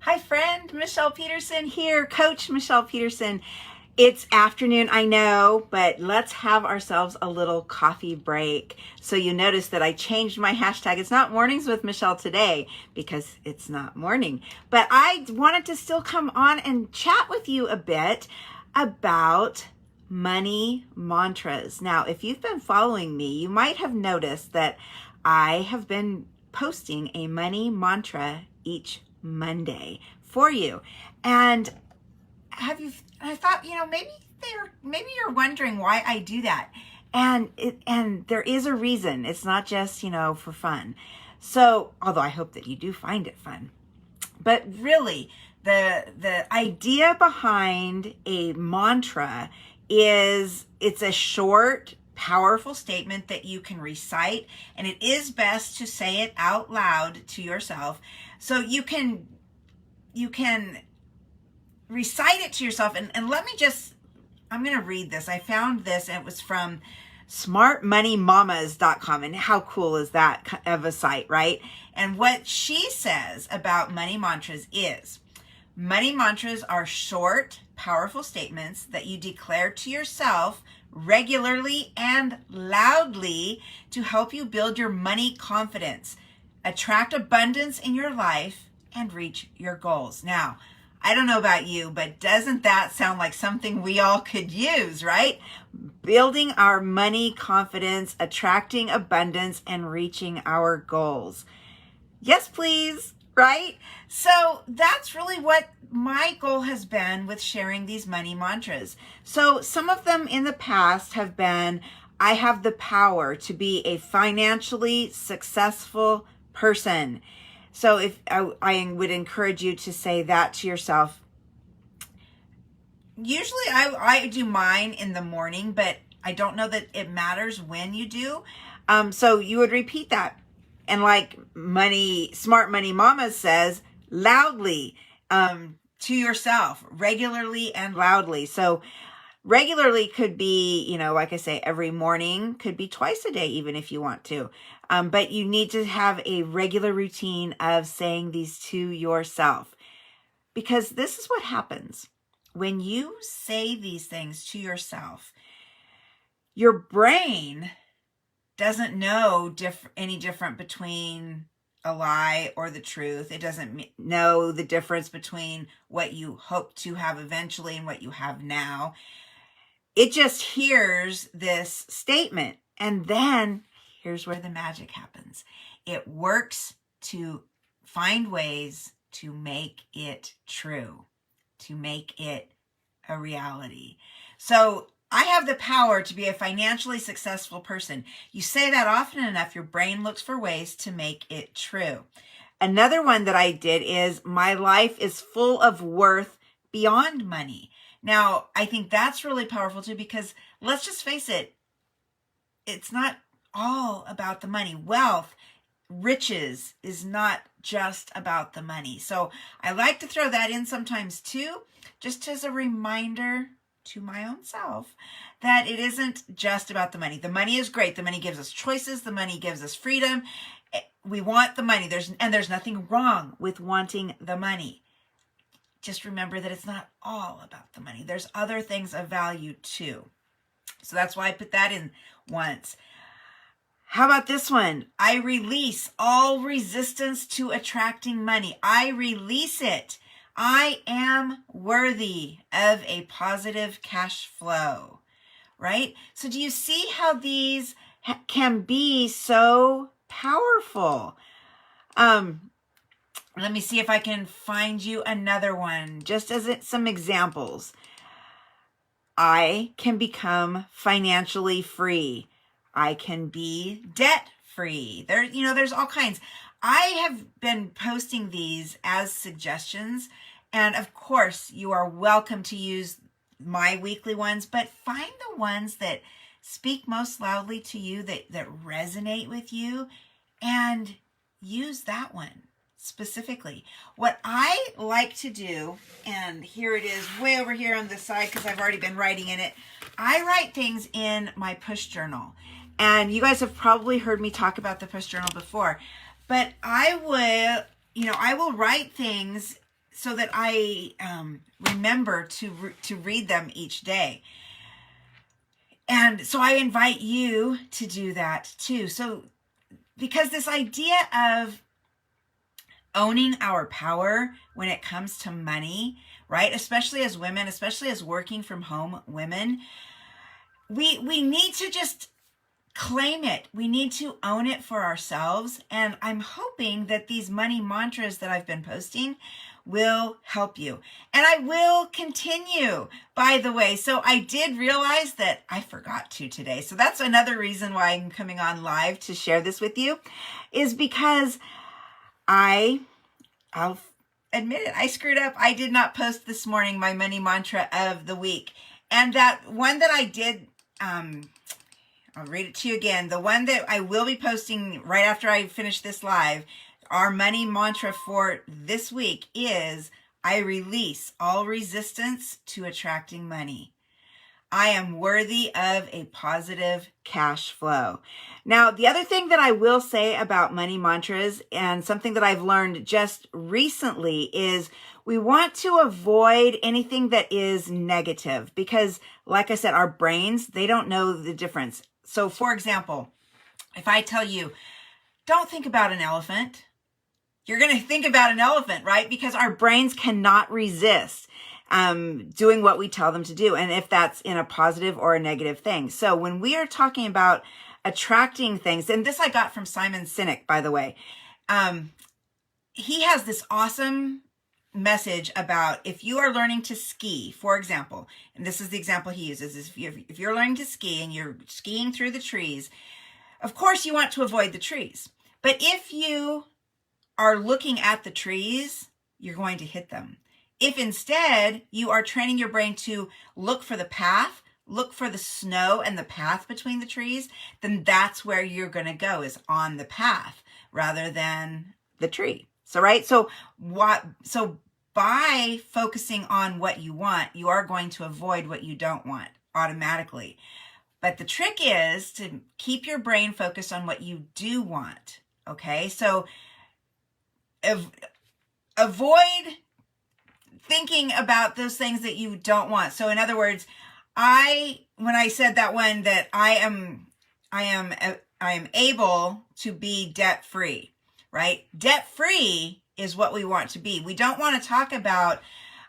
Hi friend, Michelle Peterson here, Coach Michelle Peterson. It's afternoon, I know, but let's have ourselves a little coffee break. So you notice that I changed my hashtag. It's not Mornings with Michelle today because it's not morning, but I wanted to still come on and chat with you a bit about money mantras. Now, if you've been following me, you might have noticed that I have been posting a money mantra each Monday for you. And I thought, maybe you're wondering why I do that. And there is a reason. It's not just, for fun. So, although I hope that you do find it fun. But really, the idea behind a mantra is it's a short, powerful statement that you can recite, and it is best to say it out loud to yourself. So you can recite it to yourself, and I'm going to read this. I found this, and it was from smartmoneymamas.com, and how cool is that of a site, right? And what she says about money mantras is, money mantras are short, powerful statements that you declare to yourself regularly and loudly to help you build your money confidence, attract abundance in your life, and reach your goals. Now, I don't know about you, but doesn't that sound like something we all could use, right? Building our money confidence, attracting abundance, and reaching our goals. Yes, please, right? So that's really what my goal has been with sharing these money mantras. So some of them in the past have been, I have the power to be a financially successful person. So if I would encourage you to say that to yourself. Usually I do mine in the morning, but I don't know that it matters when you do. So you would repeat that. And like Smart Money Mama says, loudly to yourself, regularly and loudly. So regularly could be, like I say, every morning, could be twice a day, even if you want to. But you need to have a regular routine of saying these to yourself, because this is what happens when you say these things to yourself. Your brain doesn't know any different between a lie or the truth. It doesn't know the difference between what you hope to have eventually and what you have now. It just hears this statement, and then here's where the magic happens. It works to find ways to make it true, to make it a reality. So I have the power to be a financially successful person. You say that often enough, your brain looks for ways to make it true. Another one that I did is, my life is full of worth beyond money. Now, I think that's really powerful too, because let's just face it, it's not all about the money. Wealth, riches is not just about the money. So I like to throw that in sometimes too, just as a reminder to my own self that it isn't just about the money. The money is great. The money gives us choices. The money gives us freedom. We want the money. There's nothing wrong with wanting the money. Just remember that it's not all about the money. There's other things of value too. So that's why I put that in once. How about this one? I release all resistance to attracting money. I release it. I am worthy of a positive cash flow, right? So do you see how these can be so powerful? Let me see if I can find you another one, just as some examples. I can become financially free. I can be debt free. There's all kinds. I have been posting these as suggestions, and of course you are welcome to use my weekly ones, but find the ones that speak most loudly to you, that resonate with you, and use that one specifically. What I like to do, and here it is way over here on the side because I've already been writing in it, I write things in my push journal. And you guys have probably heard me talk about the push journal before, but I will write things I remember to read them each day. And so I invite you to do that too. So because this idea of owning our power when it comes to money, right? Especially as women, especially as working from home women, we need to just claim it. We need to own it for ourselves. And I'm hoping that these money mantras that I've been posting will help you. And I will continue, by the way. So I did realize that I forgot to today. So that's another reason why I'm coming on live to share this with you, is because I'll admit it, I screwed up. I did not post this morning my money mantra of the week. And that one that I did, I'll read it to you again. The one that I will be posting right after I finish this live, our money mantra for this week is, I release all resistance to attracting money. I am worthy of a positive cash flow. Now, the other thing that I will say about money mantras, and something that I've learned just recently, is we want to avoid anything that is negative, because like I said, our brains, they don't know the difference. So for example, if I tell you, don't think about an elephant, you're going to think about an elephant, right? Because our brains cannot resist doing what we tell them to do. And if that's in a positive or a negative thing. So when we are talking about attracting things, and this I got from Simon Sinek, by the way, he has this awesome message about, if you are learning to ski, for example, and this is the example he uses, is if you're learning to ski and you're skiing through the trees, of course you want to avoid the trees. But if you are looking at the trees, you're going to hit them. If instead you are training your brain to look for the path, look for the snow and the path between the trees, then that's where you're going to go, is on the path rather than the tree. So, right? So by focusing on what you want, you are going to avoid what you don't want automatically. But the trick is to keep your brain focused on what you do want. Okay? So avoid thinking about those things that you don't want. So in other words, when I said that one, that I am able to be debt free, right? Debt free is what we want to be. We don't want to talk about,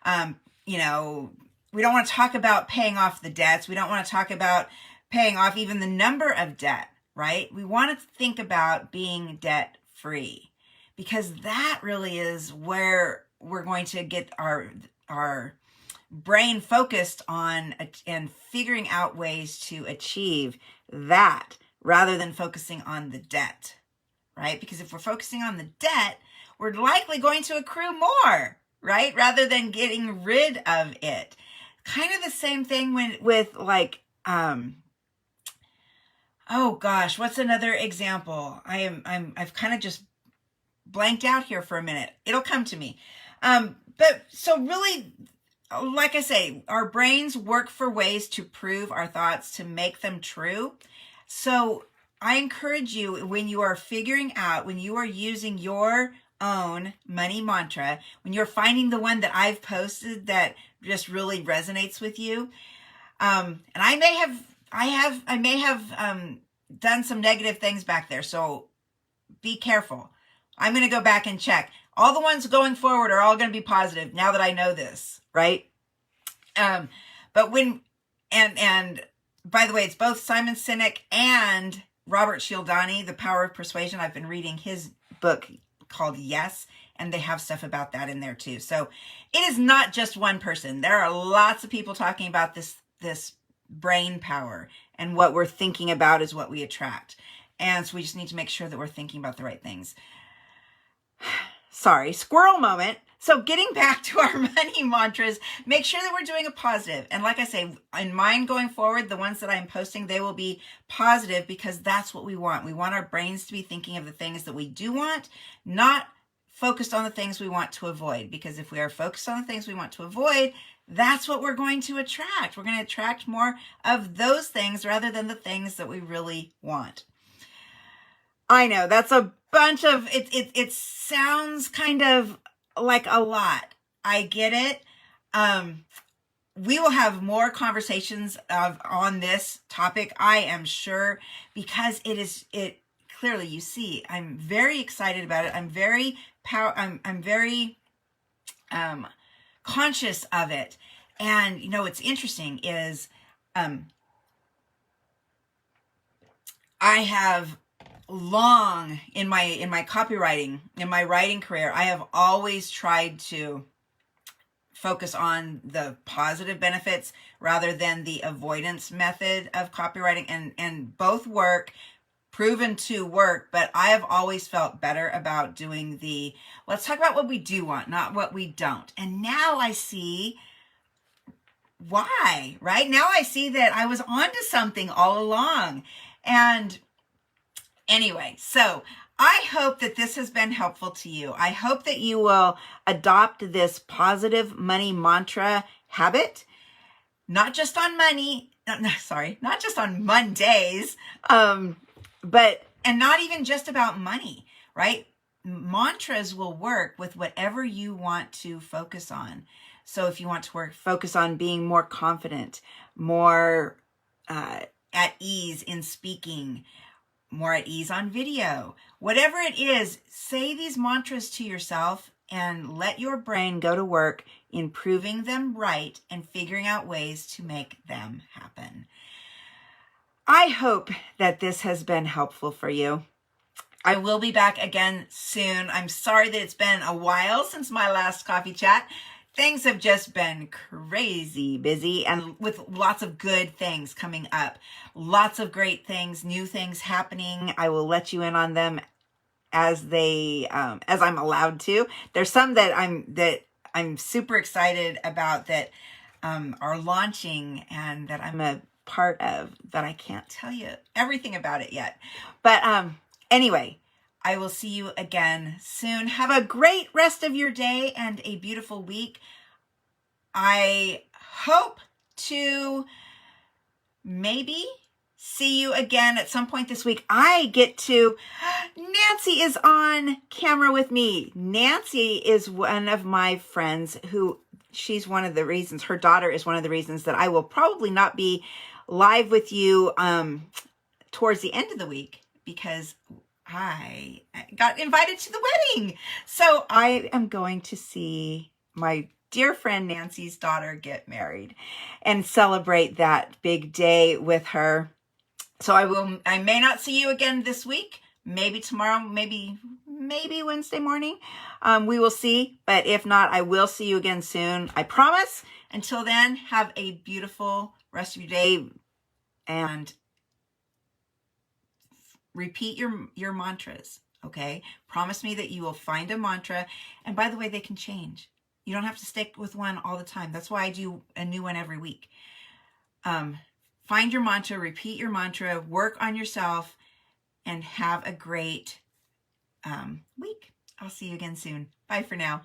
we don't want to talk about paying off the debts. We don't want to talk about paying off even the number of debt, right? We want to think about being debt free, because that really is where we're going to get our brain focused on and figuring out ways to achieve that, rather than focusing on the debt, right? Because if we're focusing on the debt, we're likely going to accrue more, right? Rather than getting rid of it. Kind of the same thing with like, oh gosh, what's another example? I've kind of just blanked out here for a minute. It'll come to me. But so really, like I say, our brains work for ways to prove our thoughts, to make them true. So I encourage you, when you are figuring out, when you are using your own money mantra, when you're finding the one that I've posted that just really resonates with you, and I may have done some negative things back there, so be careful. I'm going to go back and check. All the ones going forward are all going to be positive now that I know this, right? But when, and by the way, it's both Simon Sinek and Robert Cialdini, The Power of Persuasion. I've been reading his book called Yes, and they have stuff about that in there too. So it is not just one person. There are lots of people talking about this brain power, and what we're thinking about is what we attract. And so we just need to make sure that we're thinking about the right things. Sorry, squirrel moment. So getting back to our money mantras, make sure that we're doing a positive. And like I say, in mine going forward, the ones that I'm posting, they will be positive, because that's what we want. We want our brains to be thinking of the things that we do want, not focused on the things we want to avoid. Because if we are focused on the things we want to avoid, that's what we're going to attract. We're going to attract more of those things rather than the things that we really want. I know that's a bunch of, it sounds kind of like a lot. I get it. We will have more conversations on this topic, I am sure, because it clearly, you see, I'm very excited about it. I'm very conscious of it. And you know what's interesting is I have long in my copywriting, in my writing career, I have always tried to focus on the positive benefits rather than the avoidance method of copywriting, and both work, proven to work, but I have always felt better about doing the, let's talk about what we do want, not what we don't. And now I see why, right? Now I see that I was onto something all along. And anyway, so I hope that this has been helpful to you. I hope that you will adopt this positive money mantra habit, not just on not just on Mondays, and not even just about money, right? Mantras will work with whatever you want to focus on. So if you want to focus on being more confident, more at ease in speaking, more at ease on video, whatever it is, say these mantras to yourself and let your brain go to work improving them right and figuring out ways to make them happen. I hope that this has been helpful for you. I will be back again soon. I'm sorry that it's been a while since my last coffee chat. Things have just been crazy busy, and with lots of good things coming up. Lots of great things, new things happening. I will let you in on them as I'm allowed to. There's some that I'm super excited about that are launching and that I'm a part of, that I can't tell you everything about it yet. But anyway, I will see you again soon. Have a great rest of your day and a beautiful week. I hope to maybe see you again at some point this week. Nancy is on camera with me. Nancy is one of my friends she's one of the reasons, her daughter is one of the reasons that I will probably not be live with you towards the end of the week, because I got invited to the wedding. So I am going to see my dear friend Nancy's daughter get married and celebrate that big day with her. So I may not see you again this week, maybe tomorrow, maybe Wednesday morning. We will see, but if not, I will see you again soon. I promise. Until then, have a beautiful rest of your day and repeat your mantras, okay? Promise me that you will find a mantra. And by the way, they can change. You don't have to stick with one all the time. That's why I do a new one every week. Find your mantra, repeat your mantra, work on yourself, and have a great week. I'll see you again soon. Bye for now.